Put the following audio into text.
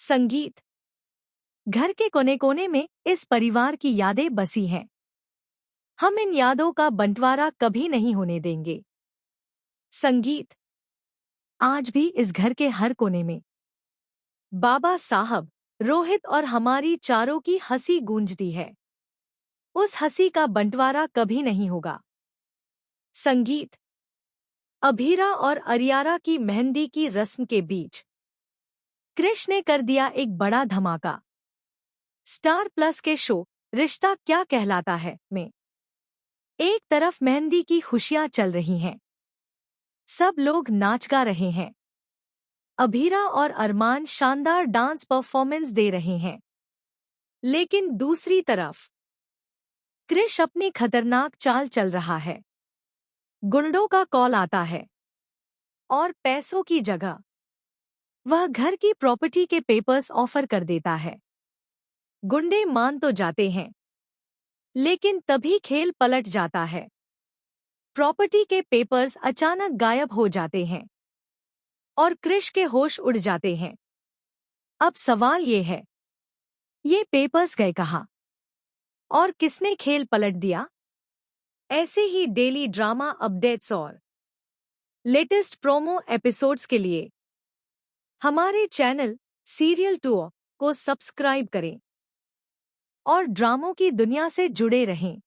संगीत। घर के कोने कोने में इस परिवार की यादें बसी हैं। हम इन यादों का बंटवारा कभी नहीं होने देंगे। संगीत। आज भी इस घर के हर कोने में बाबा साहब, रोहित और हमारी चारों की हंसी गूंजती है। उस हंसी का बंटवारा कभी नहीं होगा। संगीत। अभीरा और अरियारा की मेहंदी की रस्म के बीच कृष ने कर दिया एक बड़ा धमाका। स्टार प्लस के शो रिश्ता क्या कहलाता है में एक तरफ मेहंदी की खुशियां चल रही हैं, सब लोग नाच गा रहे हैं। अभीरा और अरमान शानदार डांस परफॉर्मेंस दे रहे हैं, लेकिन दूसरी तरफ कृष अपनी खतरनाक चाल चल रहा है। गुंडों का कॉल आता है और पैसों की जगह वह घर की प्रॉपर्टी के पेपर्स ऑफर कर देता है। गुंडे मान तो जाते हैं, लेकिन तभी खेल पलट जाता है। प्रॉपर्टी के पेपर्स अचानक गायब हो जाते हैं और कृष के होश उड़ जाते हैं। अब सवाल ये है, ये पेपर्स गए कहाँ और किसने खेल पलट दिया? ऐसे ही डेली ड्रामा अपडेट्स और लेटेस्ट प्रोमो एपिसोड्स के लिए हमारे चैनल सीरियल टूर को सब्सक्राइब करें और ड्रामों की दुनिया से जुड़े रहें।